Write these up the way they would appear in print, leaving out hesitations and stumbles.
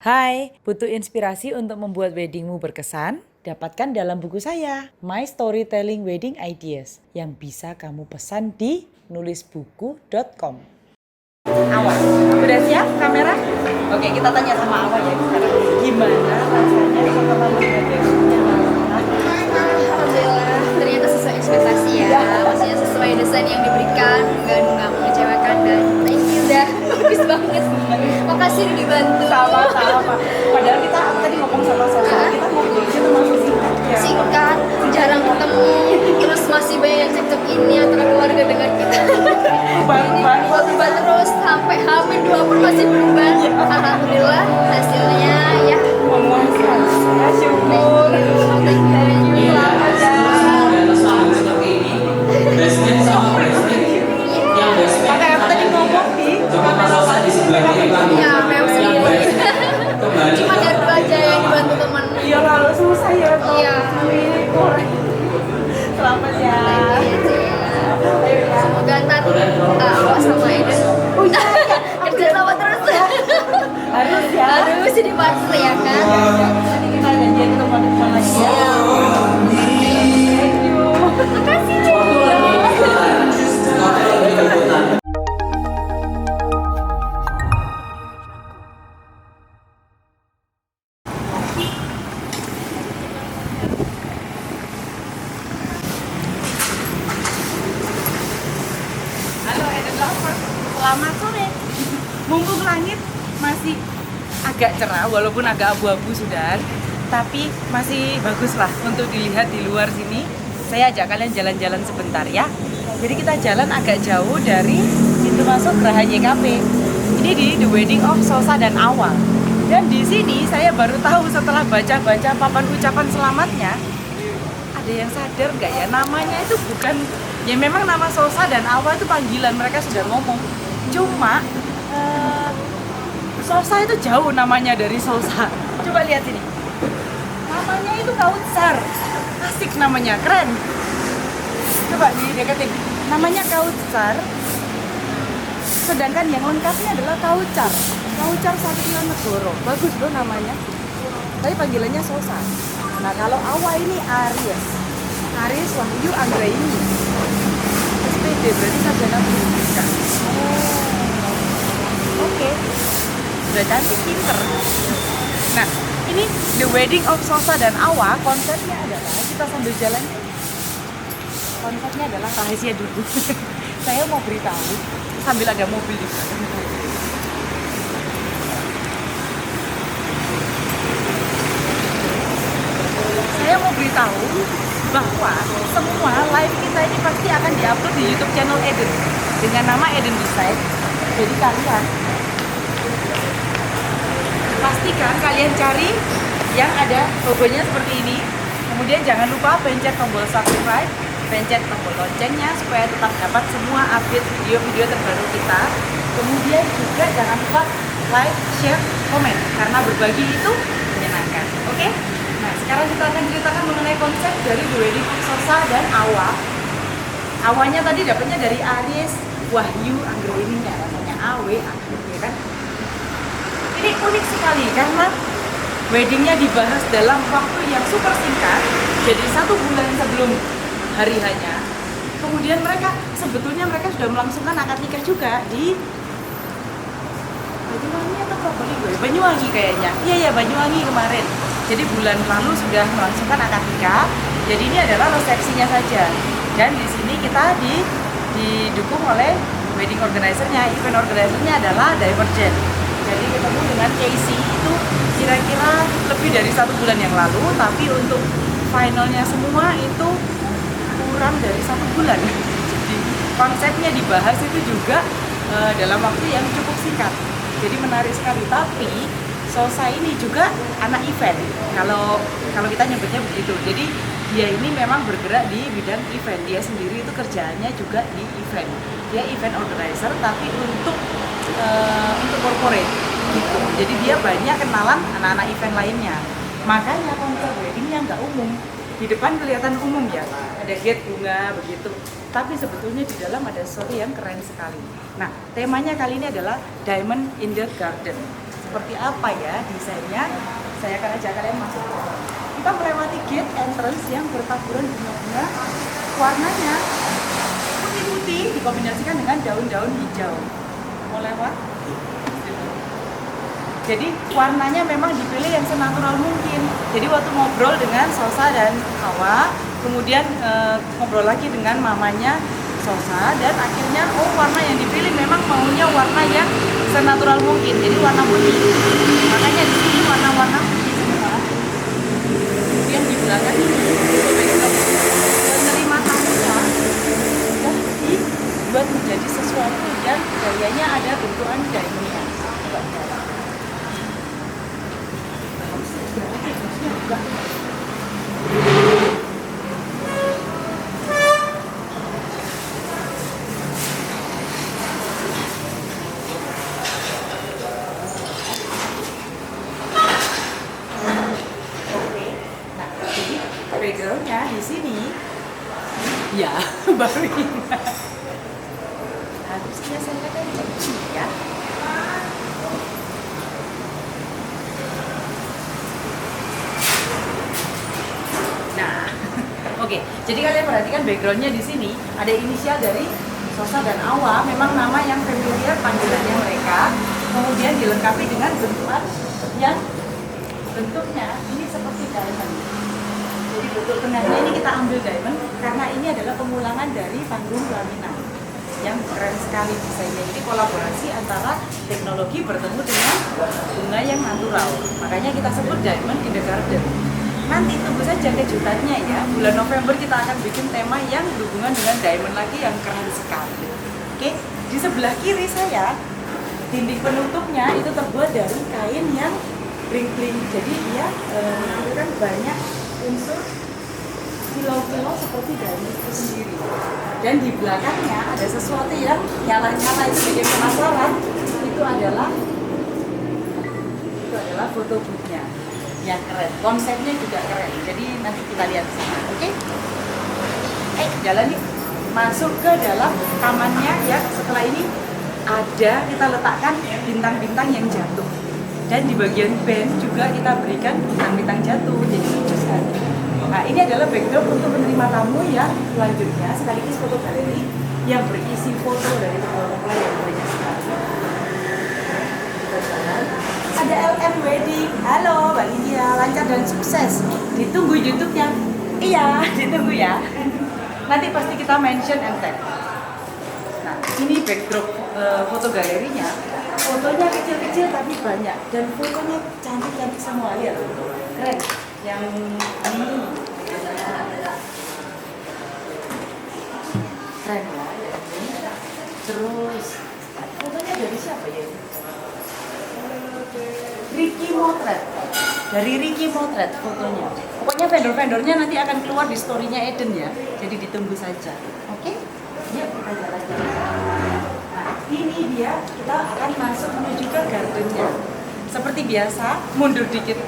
Hai, butuh inspirasi untuk membuat weddingmu berkesan? Dapatkan dalam buku saya, My Storytelling Wedding Ideas, yang bisa kamu pesan di nulisbuku.com. Awa, udah siap kamera? Oke, kita tanya sama Awa ya sekarang. Gimana rasanya setelah melihat weddingnya? Alhamdulillah, ternyata sesuai ekspektasi ya. Maksudnya sesuai desain yang diberikan, nggak mengecewakan, dan thank you dah, bagus banget. Makasih udah dibantu. Sama-sama. Padahal kita tadi ngomong sama Sosa, kita ngobrolnya termasuk singkat ya. Singkat, jarang ketemu, terus masih banyak yang cekcok ini antara keluarga dengan kita. Berubah terus sampai hamil 2 pun masih berubah. Alhamdulillah hasilnya ya. Memuaskan. Ya syukur. Thank you. Selamat ya. Pakai apa tadi ngomong di Ya, memang sendiri. Cuma dari dua aja yang dibantu teman. Iya lalu susah ya toh. Iya. Selamat ya. Semoga ntar Awas sama Eden kerja sama terus. Harus ya. Harus dipaksa ya kan. Nanti kita janjian teman-teman lagi ya. Thank you. Makasih. Halo Eden Lover, selamat sore. Mumpung langit masih agak cerah, walaupun agak abu-abu sudah, tapi masih bagus lah untuk dilihat di luar sini. Saya ajak kalian jalan-jalan sebentar ya. Jadi kita jalan agak jauh dari pintu masuk Geraha YKP. Ini di The Wedding of Sosa dan Awa. Dan di sini saya baru tahu setelah baca-baca papan ucapan selamatnya, ada yang sadar nggak ya, namanya itu bukan, ya memang nama Sosa dan Awa itu panggilan, mereka sudah ngomong. Cuma Sosa itu jauh namanya dari Sosa. Coba lihat ini, namanya itu Kautsar, asik namanya, keren. Coba dideketin, namanya Kautsar, sedangkan yang lengkapnya adalah Kaucar Satrio Negoro. Bagus loh namanya, tapi panggilannya Sosa. Nah kalau Awa ini Aries Wahyu Anggraini, SPD berarti sarjana pendidikan. Oke. Udah cantik, pinter. Nah ini The Wedding of Sosa dan Awa, konsepnya adalah, kita sambil jalan, konsepnya adalah rahasia dulu. Saya mau beritahu sambil ada mobil di belakang. Saya mau beritahu bahwa semua live kita ini pasti akan diupload di YouTube channel Eden dengan nama Eden Design. Jadi kalian pastikan kalian cari yang ada logonya seperti ini. Kemudian jangan lupa pencet tombol subscribe, pencet tombol loncengnya supaya tetap dapat semua update video-video terbaru kita. Kemudian juga jangan lupa like, share, komen, karena berbagi itu menyenangkan. Oke? Nah, sekarang kita akan ceritakan mengenai konsep dari The Wedding of Sosa dan Awa. Awanya tadi dapatnya dari Aries Wahyu Anggraini, rasanya AW, ya kan? Ini unik sekali karena weddingnya dibahas dalam waktu yang super singkat, jadi 1 bulan sebelum hari hanya. Kemudian sebetulnya mereka sudah melangsungkan akad nikah juga di Banyuwangi atau Probolinggo? Banyuwangi kayaknya. Iya Banyuwangi kemarin. Jadi bulan lalu sudah melangsungkan akad nikah. Jadi ini adalah resepsinya saja. Dan di sini kita didukung oleh wedding organizer-nya. Event organizer-nya adalah Divergent. Jadi ketemu dengan Casey itu kira-kira lebih dari 1 bulan yang lalu, tapi untuk finalnya semua itu kurang dari 1 bulan. Jadi konsepnya dibahas itu juga dalam waktu yang cukup singkat. Jadi menarik sekali. Tapi Sosa ini juga anak event. Kalau kita nyebutnya begitu. Jadi dia ini memang bergerak di bidang event. Dia sendiri itu kerjaannya juga di event. Dia event organizer tapi untuk corporate gitu. Jadi dia banyak kenalan anak-anak event lainnya. Makanya konsep weddingnya nggak umum. Di depan kelihatan umum ya, ada gate bunga begitu. Tapi sebetulnya di dalam ada sesuatu yang keren sekali. Nah, temanya kali ini adalah Diamond in the Garden. seperti apa ya desainnya, saya akan ajak kalian masuk. Kita melewati gate entrance yang bertaburan bunga-bunga, warnanya putih-putih dikombinasikan dengan daun-daun hijau. Mau lewat? Jadi warnanya memang dipilih yang senatural mungkin. Jadi waktu ngobrol dengan Sosa dan Hawa, kemudian ngobrol lagi dengan mamanya Sosa, dan akhirnya warna yang dipilih memang maunya warna yang senatural mungkin. Jadi warna putih. Makanya di sini warna-warna putih semua. Kemudian di belakang ini menerima tamunya sudah dibuat menjadi sesuatu yang gayanya ada bentukan diamondnya. Backgroundnya di sini, ya baru ingat. Harusnya saya katakan janji ya. Nah, oke. Jadi kalian perhatikan backgroundnya di sini ada inisial dari Sosa dan Awa, memang nama yang familiar panggilannya mereka. Kemudian dilengkapi dengan bentukan yang bentuknya ini seperti diamond. Jadi bentuk tengahnya ini kita ambil diamond karena ini adalah pengulangan dari panggung pelaminan yang keren sekali desainnya. Ini kolaborasi antara teknologi bertemu dengan bunga yang natural. Makanya kita sebut diamond in the garden. Nanti tunggu saja kejutannya ya. Bulan November kita akan bikin tema yang berhubungan dengan diamond lagi yang keren sekali. Oke, di sebelah kiri saya dinding penutupnya itu terbuat dari kain yang bling-bling. Jadi dia menghadirkan banyak unsur kilau-kilau seperti diamond itu sendiri. Dan di belakangnya ada sesuatu yang nyala-nyala, itu bikin penasaran. Itu adalah foto booknya yang keren. Konsepnya juga keren. Jadi nanti kita lihat sana. Oke? Jalan yuk. Masuk ke dalam tamannya ya. Setelah ini ada kita letakkan bintang-bintang yang jatuh. Dan di bagian band juga kita berikan bintang-bintang jatuh. Jadi lucu sekali. Nah, ini adalah backdrop untuk menerima tamu ya. Selanjutnya sekaligus foto galeri yang berisi foto dari mempelai yang banyak sekali. Kita jalan. Ada LM Wedding. Halo Mbak Lydia, lancar dan sukses. Ditunggu YouTube-nya. Iya, ditunggu ya. Nanti pasti kita mention and tag. Nah, ini backdrop foto galerinya. Fotonya kecil-kecil tapi banyak dan fotonya cantik-cantik semua, lihat. Keren. Yang ini keren ya. Terus fotonya dari siapa ya? Ricky Motret. Dari Ricky Motret fotonya. Pokoknya vendor-vendornya nanti akan keluar di story-nya Eden ya. Jadi ditunggu saja. Oke? Yuk kita jalan-jalan. Nah, ini dia, kita akan masuk menuju ke gardennya. Seperti biasa, mundur dikit.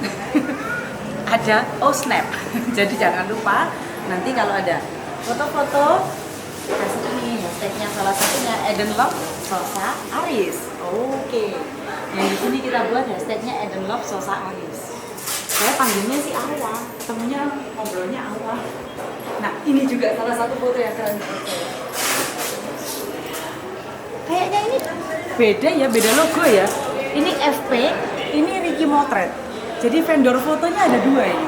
Ada snap. Jadi jangan lupa nanti kalau ada foto-foto kasih ini hashtagnya, salah satunya Eden Love Sosa Aris. Oke. Yang di sini kita buat hashtagnya Eden Love Sosa Aris. Saya panggilnya si Awa, temunya ngobrolnya Awa. Nah, ini juga salah satu foto yang keren menurut saya. Kayaknya ini beda ya, beda logo ya. Ini FP, ini Ricky Motret. Jadi vendor fotonya ada dua ini.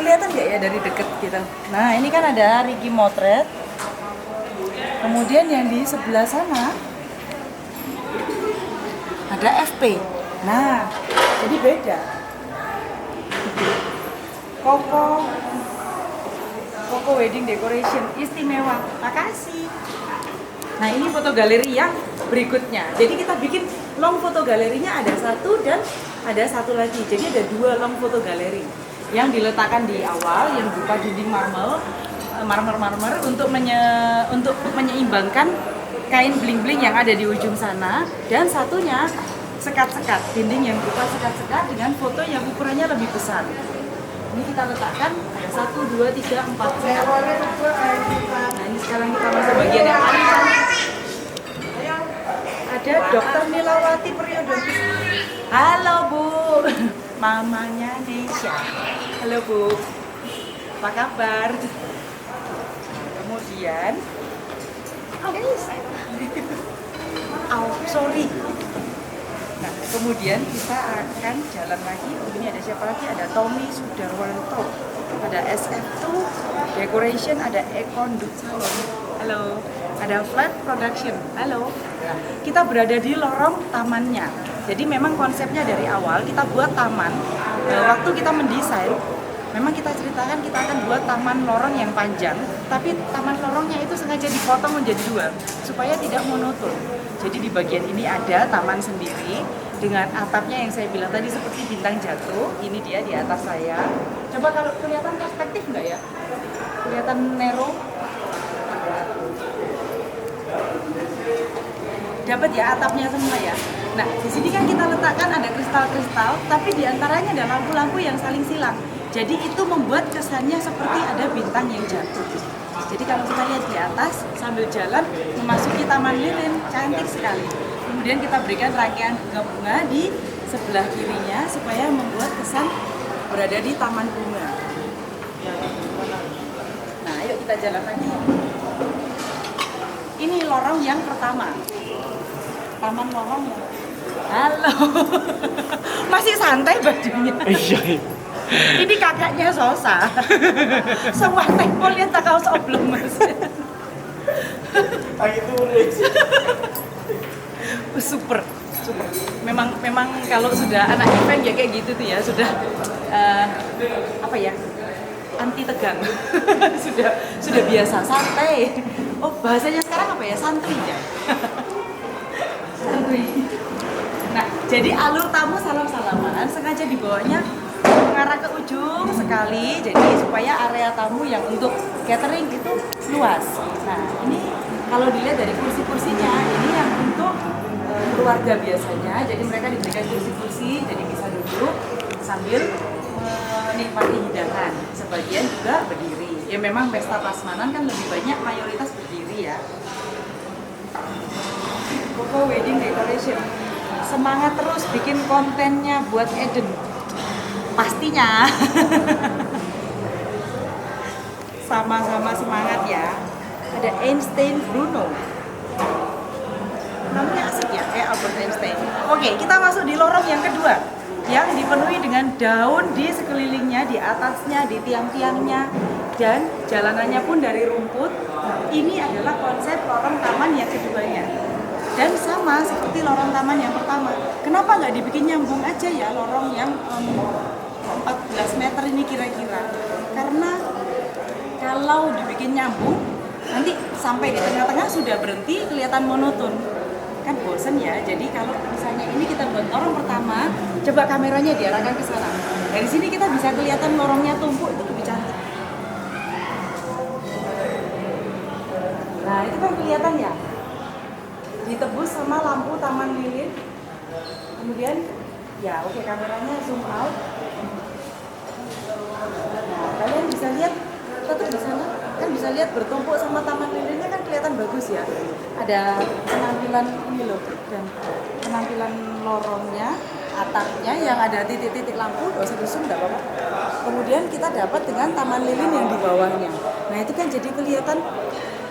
Kelihatan nggak ya dari deket kita? Nah, ini kan ada Ricky Motret. Kemudian yang di sebelah sana ada FP. Nah, jadi beda. Koko Wedding Decoration istimewa. Makasih. Nah, ini foto galeri yang berikutnya. Jadi kita bikin long foto galerinya ada satu dan ada satu lagi. Jadi ada dua long foto galeri yang diletakkan di awal yang berupa dinding marmer untuk menyeimbangkan kain bling-bling yang ada di ujung sana, dan satunya sekat-sekat, dinding yang berupa sekat-sekat dengan foto yang ukurannya lebih besar. Ini kita letakkan ada 1, 2, 3, 4 sekat. Nah, ini sekarang kita masuk bagian yang paling ada Dr. Nilawati periodontis. Halo Bu, mamanya Nesya. Halo Bu, apa kabar? Kemudian, sorry. Nah, kemudian kita akan jalan lagi. Ini ada siapa lagi? Ada Tommy Sudarwanto, ada SF2 Decoration, ada Ekondut Salon. Halo, ada Flat Production. Halo. Nah, kita berada di lorong tamannya. Jadi memang konsepnya dari awal kita buat taman. Waktu kita mendesain, memang kita ceritakan kita akan buat taman lorong yang panjang, tapi taman lorongnya itu sengaja dipotong menjadi dua supaya tidak monoton. Jadi di bagian ini ada taman sendiri dengan atapnya yang saya bilang tadi seperti bintang jatuh. Ini dia di atas saya. Coba kalau kelihatan perspektif nggak ya? Kelihatan nero? Dapat ya atapnya semua ya. Nah, di sini kan kita letakkan ada kristal-kristal, tapi di antaranya ada lampu-lampu yang saling silang. Jadi itu membuat kesannya seperti ada bintang yang jatuh. Jadi kalau kita lihat di atas sambil jalan memasuki Taman Lilin, cantik sekali. Kemudian kita berikan rangkaian bunga-bunga di sebelah kirinya supaya membuat kesan berada di taman bunga. Nah, ayo kita jalan lagi. Ini lorong yang pertama. Taman lorong ya. Halo. Masih santai bajunya. Iya. Ini kakaknya Sosa. Semua tempo lihat tak kau sebelum Mas. Lagi turis. Super. Memang kalau sudah anak event ya kayak gitu tuh ya, sudah apa ya? Anti tegang. sudah biasa santai. Oh, bahasanya sekarang apa ya? Santuy ya. Santuy. Nah, jadi alur tamu salam-salaman sengaja dibawanya mengarah ke ujung sekali, jadi supaya area tamu yang untuk catering itu luas. Nah, ini kalau dilihat dari kursi-kursinya, ini yang untuk keluarga biasanya, jadi mereka diberikan kursi-kursi, jadi bisa duduk sambil menikmati hidangan. Sebagian juga berdiri. Ya memang pesta prasmanan kan lebih banyak mayoritas berdiri ya. Koko Wedding Decoration. Semangat terus bikin kontennya buat Eden. Pastinya. Sama-sama semangat ya. Ada Einstein Bruno. Namanya asik ya, kayak Albert Einstein. Oke, kita masuk di lorong yang kedua yang dipenuhi dengan daun di sekelilingnya, di atasnya, di tiang-tiangnya, dan jalanannya pun dari rumput. Ini adalah konsep lorong taman yang keduanya. Dan sama seperti lorong taman yang pertama. Kenapa nggak dibikin nyambung aja ya lorong yang 14 meter ini kira-kira? Karena kalau dibikin nyambung, nanti sampai di tengah-tengah sudah berhenti, kelihatan monoton. Kan bosen ya. Jadi kalau misalnya ini kita buat lorong pertama, coba kameranya diarahkan ke sana. Dari sini kita bisa kelihatan lorongnya tumpuk, itu lebih cantik. Nah, itu kan kelihatan ya. Ditebus sama lampu Taman Lilin. Kemudian ya oke, kameranya zoom out. Nah, kalian bisa lihat tetap di sana kan bisa lihat bertumpuk sama Taman Lilinnya kan kelihatan bagus ya. Ada penampilan ini loh, dan penampilan lorongnya, atapnya yang ada titik-titik lampu, gak usah zoom nggak apa-apa. Kemudian kita dapat dengan Taman Lilin yang di bawahnya. Nah, itu kan jadi kelihatan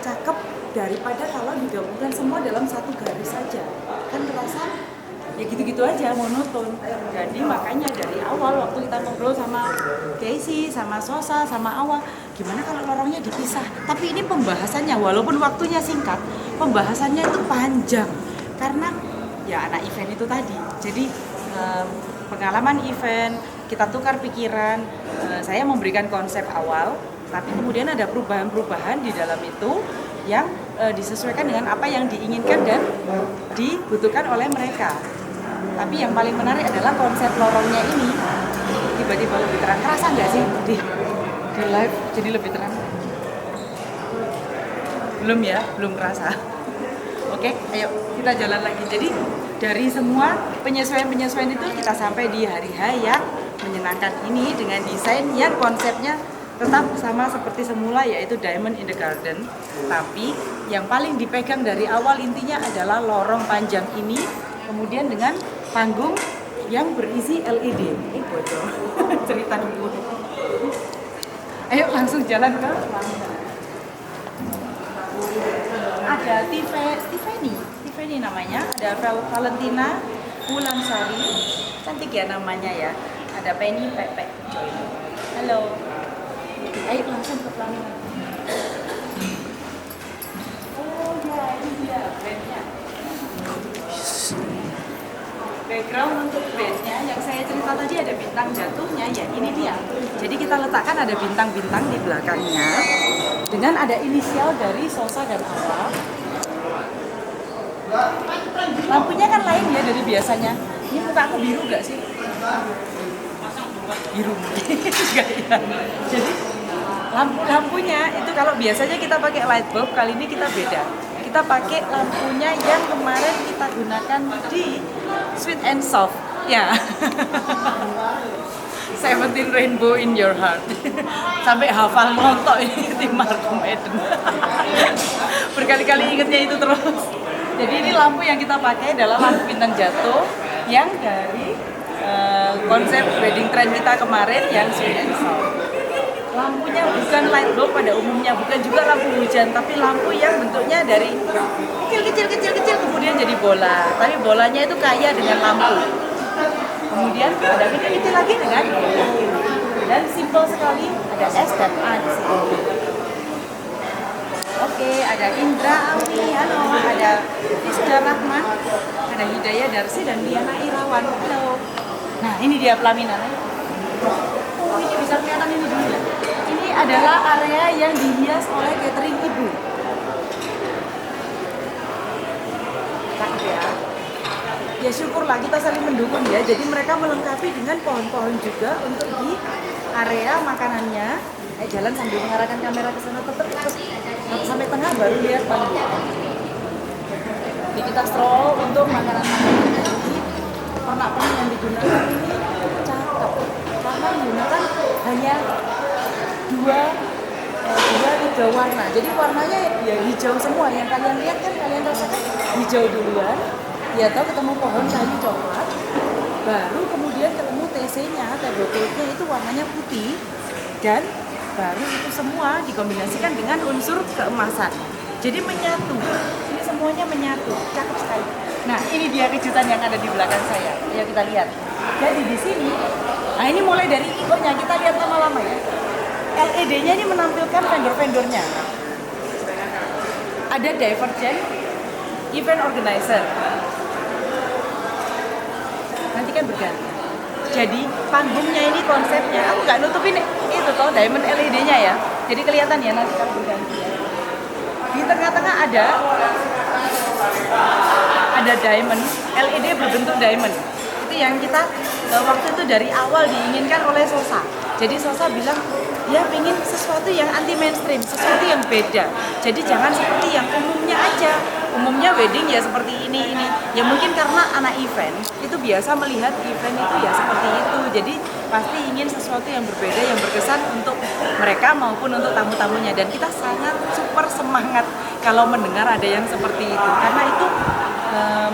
cakep daripada kalau digabungkan semua dalam satu garis saja. Kan terasa ya gitu-gitu aja, monoton. Jadi makanya dari awal waktu kita ngobrol sama Casey, sama Sosa, sama Awa, gimana kalau lorongnya dipisah? Tapi ini pembahasannya walaupun waktunya singkat, pembahasannya itu panjang. Karena ya anak event itu tadi. Jadi pengalaman event, kita tukar pikiran, saya memberikan konsep awal, tapi kemudian ada perubahan-perubahan di dalam itu yang disesuaikan dengan apa yang diinginkan dan dibutuhkan oleh mereka. Tapi yang paling menarik adalah konsep lorongnya ini tiba-tiba lebih terang. Kerasa nggak sih di live jadi lebih terang? Belum ya, belum kerasa. Oke, ayo kita jalan lagi. Jadi dari semua penyesuaian-penyesuaian itu kita sampai di hari H yang menyenangkan ini dengan desain yang konsepnya tetap sama seperti semula, yaitu Diamond in the Garden. Tapi yang paling dipegang dari awal intinya adalah lorong panjang ini, kemudian dengan panggung yang berisi LED. Bocor. Cerita dulu. Ayo langsung jalan ke ada Tiffany namanya, ada Valentina Wulansari, cantik ya namanya ya. Ada Penny Pepe Joy. Halo. Ayo langsung ke pelaminan. Oh ya, ini dia bandnya. Background untuk bandnya yang saya cerita tadi ada bintang jatuhnya, ya ini dia. Jadi kita letakkan ada bintang-bintang di belakangnya dengan ada inisial dari Sosa dan Awa. Lampunya kan lain ya dari biasanya. Ini muka aku biru gak sih? Biru. Enggak ya. Jadi lampunya itu kalau biasanya kita pakai light bulb, kali ini kita beda. Kita pakai lampunya yang kemarin kita gunakan di Sweet and Soft. Ya. 17 Rainbow in Your Heart. Sampai hafal nonton ini tim Markham Eden. Berkali-kali ingetnya itu terus. Jadi ini lampu yang kita pakai adalah lampu bintang jatuh yang dari konsep wedding trend kita kemarin yang Sweet and Soft. Lampunya bukan light bulb pada umumnya, bukan juga lampu hujan, tapi lampu yang bentuknya dari kecil kemudian jadi bola. Tapi bolanya itu kaya dengan lampu. Kemudian ada kecil lagi dengan dan simpel sekali ada S dan A di sini. Oke, ada Indra Awi, halo, ada Fisda Rahman, ada Hidayah Darsi dan Diana Irawan, halo. Nah, ini dia pelaminan. Oh, ini bisa kelihatan ini dulu ya. Ini adalah area yang dihias oleh catering ibu. Cakep ya. Ya syukurlah kita saling mendukung ya. Jadi mereka melengkapi dengan pohon-pohon juga untuk di area makanannya. Jalan sambil mengarahkan kamera ke sana tetap sampai tengah baru lihat panggung. Jadi kita stroll untuk makanan-makanannya. Ini pernak-pernik yang digunakan ini cakep karena menggunakan hanya dua tiga warna. Jadi warnanya ya hijau semua. Yang kalian lihat kan kalian rasakan hijau duluan. Ya tahu ketemu pohon kayu coklat. Baru kemudian ketemu TC-nya, teh botolnya itu warnanya putih dan baru itu semua dikombinasikan dengan unsur keemasan. Jadi menyatu. Ini semuanya menyatu. Cakep sekali. Nah, ini dia kejutan yang ada di belakang saya. Ayo kita lihat. Jadi di sini, nah ini mulai dari ikonya kita lihat lama-lama ya. LED-nya ini menampilkan vendor-vendornya. Ada Divergent Event Organizer. Nanti kan berganti. Jadi panggungnya ini konsepnya, aku nggak nutupin itu toh diamond LED-nya ya. Jadi kelihatan ya nanti kalau berganti ya. Di tengah-tengah ada diamond, LED berbentuk diamond. Itu yang kita waktu itu dari awal diinginkan oleh Sosa. Jadi Sosa bilang dia pengen sesuatu yang anti mainstream, sesuatu yang beda. Jadi jangan seperti yang umumnya aja. Umumnya wedding ya seperti ini. Ya mungkin karena anak event itu biasa melihat event itu ya seperti itu. Jadi pasti ingin sesuatu yang berbeda, yang berkesan untuk mereka maupun untuk tamu-tamunya. Dan kita sangat super semangat kalau mendengar ada yang seperti itu. Karena itu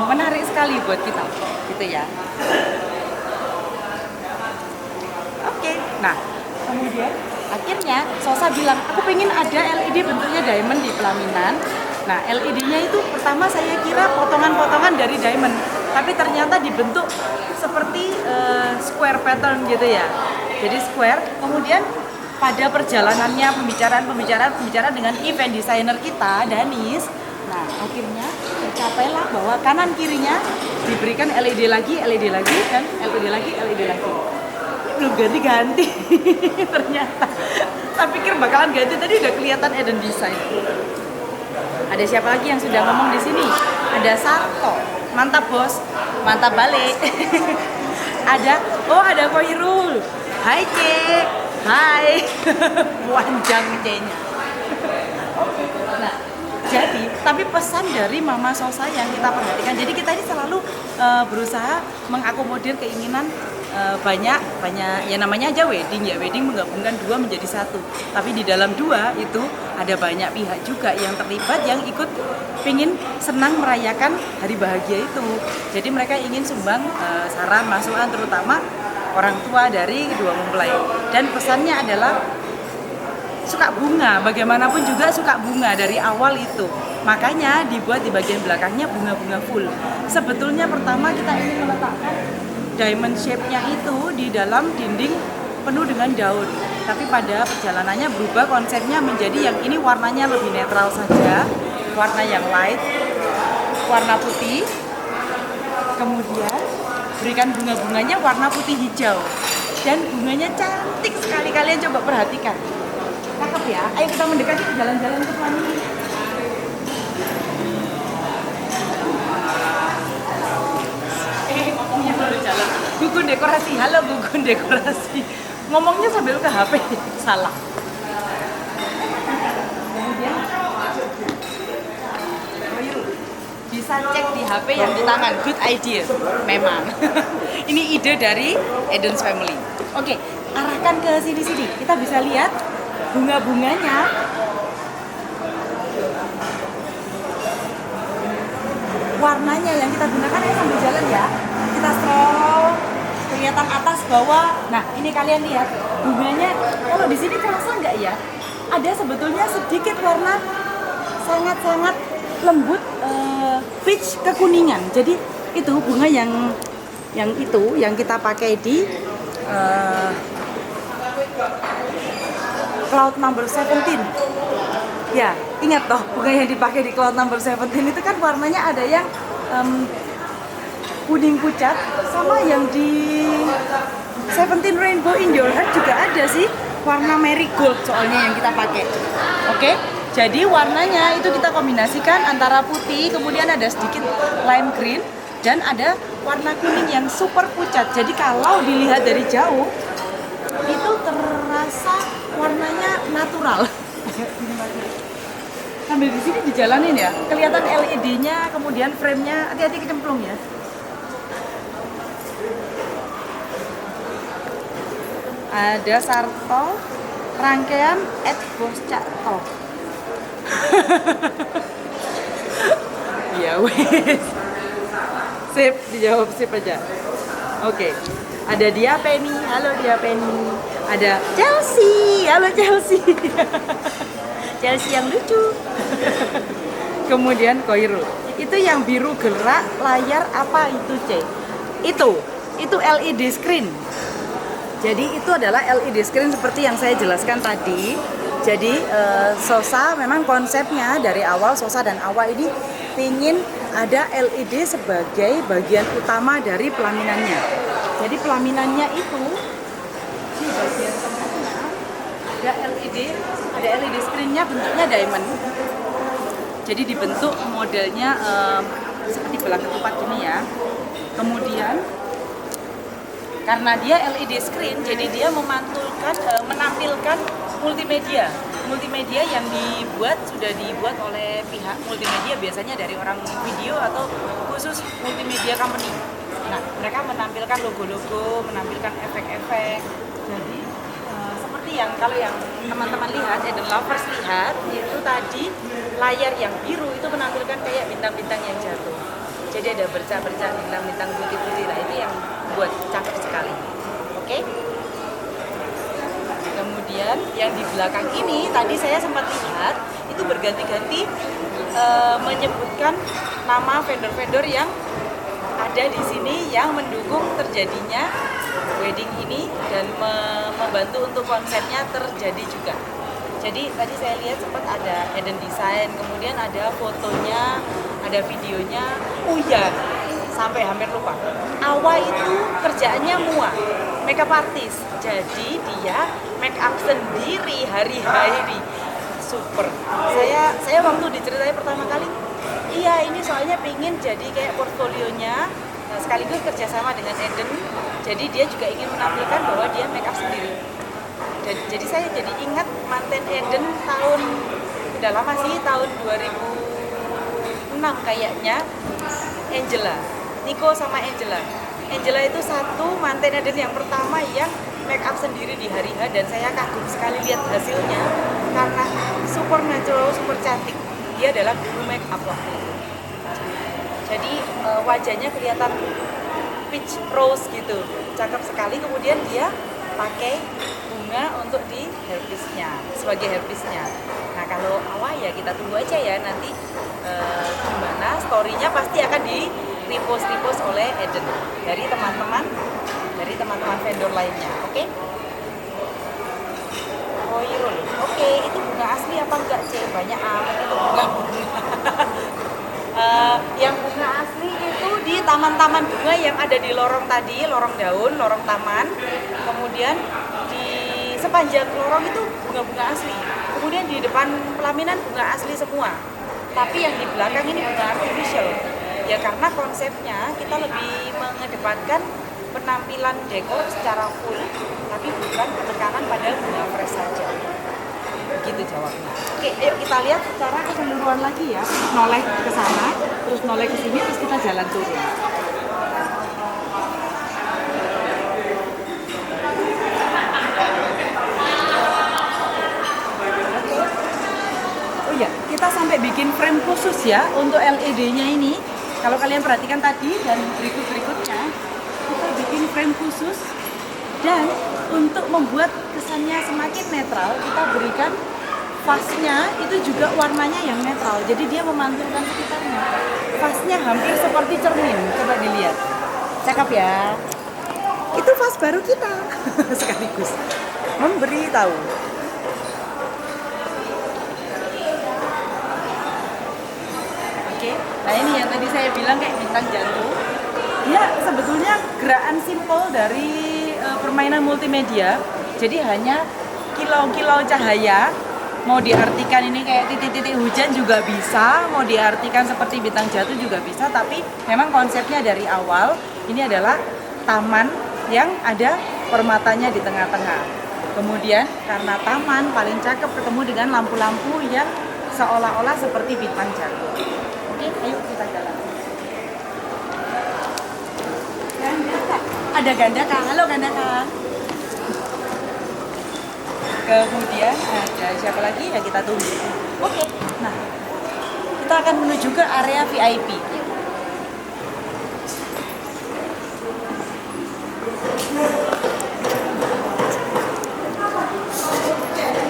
menarik sekali buat kita, gitu ya. Oke, nah kemudian akhirnya Sosa bilang, aku pengen ada LED bentuknya diamond di pelaminan. Nah, LED-nya itu pertama saya kira potongan-potongan dari diamond, tapi ternyata dibentuk seperti square pattern gitu ya. Jadi square. Kemudian pada perjalanannya pembicaraan dengan event designer kita, Danis. Nah, akhirnya tercapailah bahwa kanan kirinya diberikan LED lagi, dan LED lagi. Belum ganti ternyata. Tak pikir bakalan ganti, tadi udah kelihatan Eden Design. Ada siapa lagi yang sudah ngomong di sini? Ada Sarto, mantap bos, mantap balik. ada Koirul. Hai Cek, hai. Panjang C-nya. Oke. Nah, jadi tapi pesan dari Mama Sosa yang kita perhatikan. Jadi kita ini selalu berusaha mengakomodir keinginan banyak ya namanya aja wedding ya, wedding menggabungkan dua menjadi satu. Tapi di dalam dua itu ada banyak pihak juga yang terlibat yang ikut pingin senang merayakan hari bahagia itu. Jadi mereka ingin sumbang saran, masukan, terutama orang tua dari kedua mempelai. Dan pesannya adalah suka bunga, bagaimanapun juga suka bunga dari awal itu. Makanya dibuat di bagian belakangnya bunga-bunga full. Sebetulnya pertama kita ingin meletakkan diamond shape-nya itu di dalam dinding penuh dengan daun. Tapi pada perjalanannya berubah konsepnya menjadi yang ini warnanya lebih netral saja, warna yang light, warna putih. Kemudian berikan bunga-bunganya warna putih hijau. Dan bunganya cantik sekali, kalian coba perhatikan. Cakep ya, ayo kita mendekati jalan-jalan ke pelangi. Ngomongnya baru jalan. Gugun dekorasi, halo gugun dekorasi. Ngomongnya sambil ke HP, salah. Kemudian bisa cek di HP yang di tangan, good idea, memang. Ini ide dari Eden's Family. Oke, arahkan ke sini-sini, kita bisa lihat bunga-bunganya. Warnanya yang kita gunakan ya sambil jalan ya. Kita scroll, kelihatan atas bawah. Nah, ini kalian lihat bunganya. Kalau di sini terasa nggak ya? Ada sebetulnya sedikit warna sangat-sangat lembut, peach kekuningan. Jadi itu bunga yang kita pakai di Cloud Number 17. Ya, ingat toh bunga yang dipakai di Cloud Number 17 itu kan warnanya ada yang kuning pucat, sama yang di 17 Rainbow in Your Heart juga ada sih warna marigold soalnya yang kita pakai. Oke, jadi warnanya itu kita kombinasikan antara putih, kemudian ada sedikit lime green, dan ada warna kuning yang super pucat. Jadi kalau dilihat dari jauh itu terasa warnanya natural. Sambil di sini dijalanin ya, kelihatan LED-nya, kemudian frame-nya, hati-hati kecemplung ya. Ada Sarto, rangkaian Boscato. Ya wes. Sip, dijawab sip aja. Oke. Ada Dia Penny, halo Dia Penny. Ada Chelsea, halo Chelsea. Chelsea yang lucu. Kemudian Koirul. Itu yang biru gerak layar apa itu, C? Itu LED screen. Jadi itu adalah LED screen seperti yang saya jelaskan tadi. Jadi Sosa memang konsepnya dari awal Sosa dan Awa ini ingin ada LED sebagai bagian utama dari pelaminannya. Jadi pelaminannya itu di bagian tengahnya ada LED screen-nya bentuknya diamond. Jadi dibentuk modelnya seperti belang ketupat gini ya. Kemudian karena dia LED screen, jadi dia menampilkan multimedia yang sudah dibuat oleh pihak multimedia, biasanya dari orang video atau khusus multimedia company. Nah, mereka menampilkan logo-logo, menampilkan efek-efek. Jadi seperti kalau yang teman-teman lihat, Eden Lovers lihat, itu tadi layar yang biru itu menampilkan kayak bintang-bintang yang jatuh. Jadi ada bercak-bercak bintang-bintang putih-putih. Nah, itu yang buat cakep sekali. Oke? Kemudian yang di belakang ini tadi saya sempat lihat itu berganti-ganti menyebutkan nama vendor-vendor yang ada di sini yang mendukung terjadinya wedding ini dan membantu untuk konsepnya terjadi juga. Jadi tadi saya lihat sempat ada Eden Design, kemudian ada fotonya, ada videonya. Oh iya, sampai hampir lupa. Awa itu kerjaannya mua, makeup artist. Jadi dia make up sendiri hari-hari. Super. Saya waktu diceritain pertama kali, iya ini soalnya pengen jadi kayak portfolionya, sekaligus kerjasama dengan Eden. Jadi dia juga ingin menampilkan bahwa dia make up sendiri. Jadi saya jadi ingat manten Eden udah lama sih, tahun 2006 kayaknya, Angela, Nico sama Angela. Angela itu satu manten Eden yang pertama yang make up sendiri di hari H dan saya kagum sekali lihat hasilnya karena super natural, super cantik. Dia adalah guru make up waktu itu. Jadi wajahnya kelihatan peach rose gitu, cakep sekali. Kemudian dia pakai bunga untuk di hairpiece-nya, sebagai hairpiece-nya. Nah kalau awal ya kita tunggu aja ya nanti gimana story-nya, pasti akan di repost oleh Eden dari teman-teman vendor lainnya. Oke? Oh Irul, oke, itu bunga asli apa enggak Cek? Banyak amat itu bunga. Yang bunga asli itu di taman-taman bunga yang ada di lorong tadi, lorong daun, lorong taman. Kemudian di sepanjang lorong itu bunga-bunga asli. Kemudian di depan pelaminan bunga asli semua. Tapi yang di belakang ini bunga artificial. Ya karena konsepnya kita lebih mengedepankan penampilan dekor secara full, tapi bukan penekanan pada bunga fresh saja. Gitu jawabnya. Oke, ayo kita lihat secara keseluruhan lagi ya. Noleh ke sana, terus noleh ke sini, terus kita jalan turun. Oh iya, kita sampai bikin frame khusus ya untuk LED-nya ini. Kalau kalian perhatikan tadi dan berikut-berikutnya, kita bikin frame khusus, dan untuk membuat kesannya semakin netral, kita berikan vasnya itu juga warnanya yang netral, jadi dia memantulkan sekitarnya. Vasnya hampir seperti cermin, coba dilihat, cakep ya. Itu vas baru kita sekaligus memberi tahu. Nah ini yang tadi saya bilang kayak bintang jatuh. Dia sebetulnya gerakan simpel dari permainan multimedia. Jadi hanya kilau-kilau cahaya. Mau diartikan ini kayak titik-titik hujan juga bisa, mau diartikan seperti bintang jatuh juga bisa. Tapi memang konsepnya dari awal ini adalah taman yang ada permatanya di tengah-tengah. Kemudian karena taman paling cakep ketemu dengan lampu-lampu yang seolah-olah seperti bintang jatuh. Oke, ayo kita jalan. Gandaka. Ada Gandaka. Halo Gandaka. Kemudian ada siapa lagi ya, kita tunggu. Oke. Nah, kita akan menuju ke area VIP.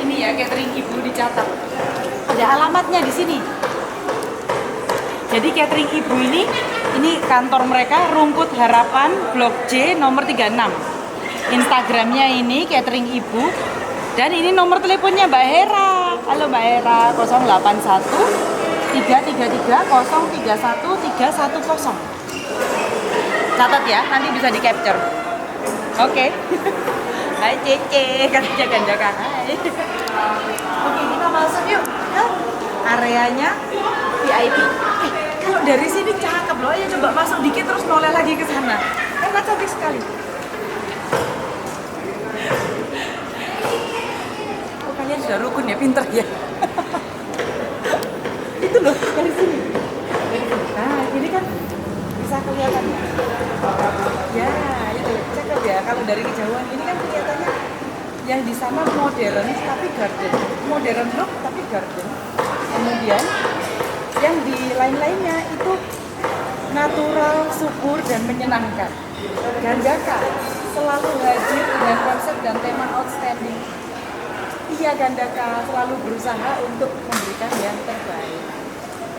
Ini ya catering ibu dicatat. Ada alamatnya di sini. Jadi catering ibu ini kantor mereka Rumput Harapan Blok J nomor 36. Instagramnya ini catering ibu, dan ini nomor teleponnya Mbak Hera. Halo Mbak Hera, 081 333 031 310. Catat ya, nanti bisa di capture. Oke. Hai Cece, katanya Gandaka. Hai. Oke, kita masuk yuk ke areanya VIP. Kalau dari sini cakep loh, ya coba masuk dikit terus noleh lagi ke sana. Kan cantik sekali. Oh, kalian sudah rukun ya, pinter ya. Itu loh dari sini. Nah, ini kan bisa kelihatan. Ya, itu cakep ya. Kalau dari kejauhan ini kan kelihatannya yang di sana modern tapi garden. Modern look tapi garden. Kemudian yang di lain-lainnya itu natural, subur, dan menyenangkan. Gandaka selalu hadir dengan konsep dan tema outstanding. Iya, Gandaka selalu berusaha untuk memberikan yang terbaik.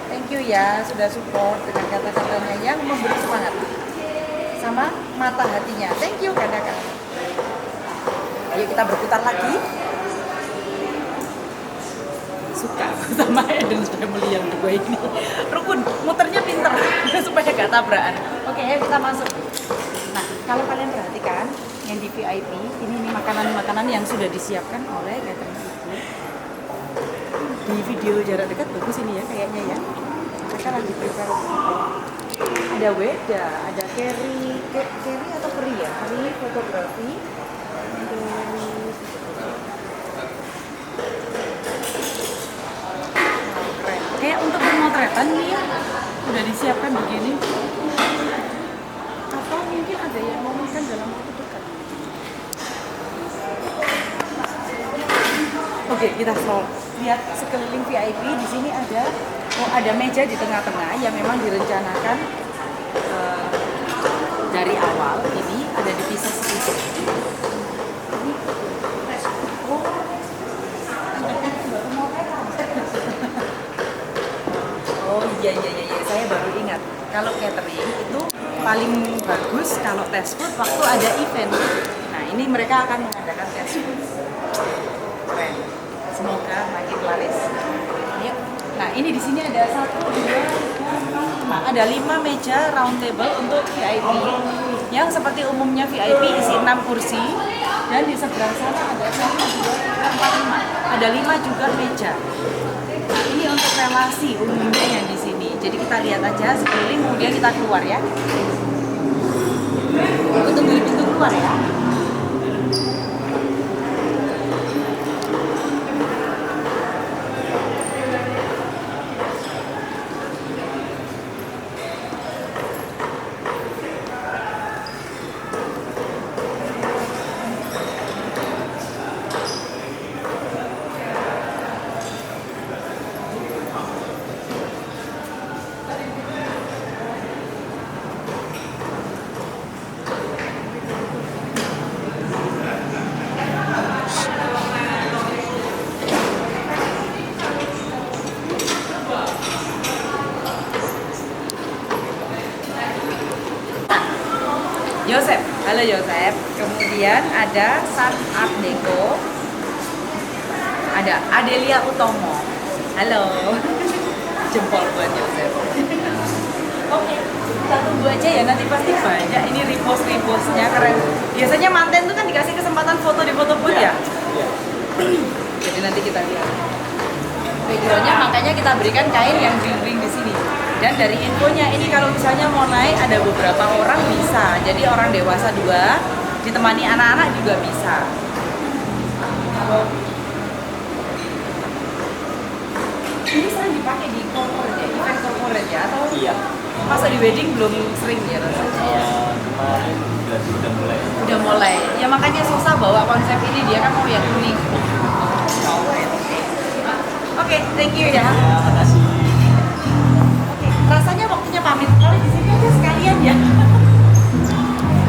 Thank you ya, sudah support dengan kata-katanya yang memberi semangat sama mata hatinya. Thank you Gandaka. Ayo kita berputar lagi. Suka sama Eden Family yang dua ini. Rukun, muternya pinter supaya gak tabrakan. Oke, ayo kita masuk. Nah, kalau kalian perhatikan yang di VIP ini makanan-makanan yang sudah disiapkan oleh catering ibu. Di video jarak dekat bagus ini ya kayaknya ya. Mereka lagi prepare. Ada Weda, ada Kerry atau Peri ya? Peri fotografi. Kayak untuk pemotretan nih ya, udah disiapkan begini. Atau mungkin ada yang mau makan dalam waktu dekat. Oke, kita scroll. Lihat sekeliling VIP di sini ada meja di tengah-tengah yang memang direncanakan dari awal. Ini ada dipisah sedikit. Oh iya, saya baru ingat. Kalau catering itu paling bagus kalau test food waktu ada event. Nah ini mereka akan mengadakan test food. Keren. Semoga makin laris. Yuk. Nah ini di sini ada 1, 2, 3, 4, ada 5 meja round table untuk VIP. Yang seperti umumnya VIP isi 6 kursi. Dan di seberang sana ada 1, 2, 3, 4, 5. Ada 5 juga meja. Nah, ini untuk relasi umumnya yang di sini. Jadi kita lihat aja sekeliling, kemudian kita keluar ya. Tunggu di pintu keluar ya. Yosep, halo Yosep. Kemudian ada Sun Art Deco, ada Adelia Utomo, halo. Jempol buat Yosep. Oke, kita tunggu aja ya, nanti pasti banyak ini repost-repostnya keren. Biasanya manten tuh kan dikasih kesempatan foto di foto booth ya. Jadi nanti kita lihat backgroundnya, makanya kita berikan kain yang ring-ring di sini. Dan dari infonya ini kalau misalnya mau naik ada beberapa orang bisa. Jadi orang dewasa 2 ditemani anak-anak juga bisa. Ini sering dipakai di corporate ya, event corporate ya atau? Iya. Pas di wedding belum sering ya rasanya. Kemarin udah mulai. Udah mulai. Ya makanya Sosa bawa konsep ini, dia kan mau yang unik. Oke, thank you ya. Ya, makasih. Oke, rasanya waktunya pamit. Kalau di sini aja sekalian ya.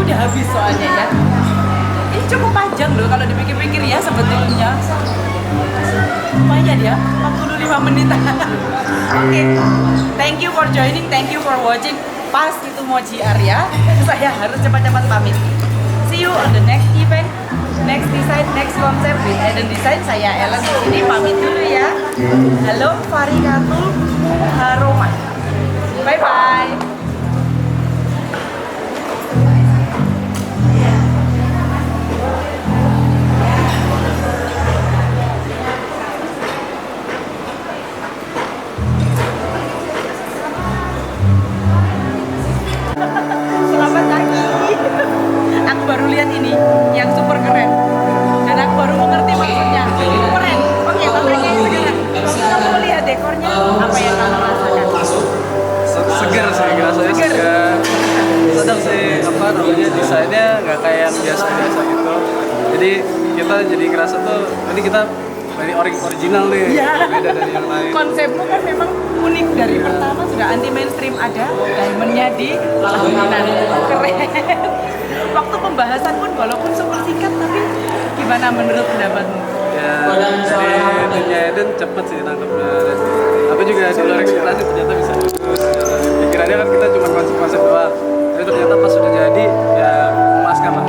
Udah habis soalnya ya. Ini cukup panjang loh kalau dipikir-pikir ya sebetulnya. Lumayan ya, 45 menit. Oke, thank you for joining, thank you for watching. Pas itu mau JR ya, saya harus cepat-cepat pamit. See you on the next event, next design, next concept with Eden Design. Saya Ellen di sini pamit dulu ya. Halo Farikatul Haroma. Bye bye. Selamat pagi. Aku baru lihat ini yang super keren dan aku baru mengerti maksudnya. Keren. Oke, makanya sekarang kalau kamu lihat dekornya, apa yang kamu rasakan? Segar sih, rasanya segar. Sedang sih, apa namanya, desainnya nggak kayak yang biasa-biasa gitu. Jadi kita jadi ngerasa tuh, ini kita dari original nih, Iya. beda dari yang lain. Konsepmu kan memang unik dari pertama sudah anti mainstream, ada diamondnya di lampinan. Keren. Waktu pembahasan pun walaupun super singkat tapi gimana menurut pendapatmu? Ya, dari dunia Eden cepet sih nangkepnya. Aku juga di luar ekspektasi ternyata bisa bagus. Pikirannya kan kita cuma konsep-konsep doang. Tapi ternyata pas sudah jadi, ya memuaskan lah.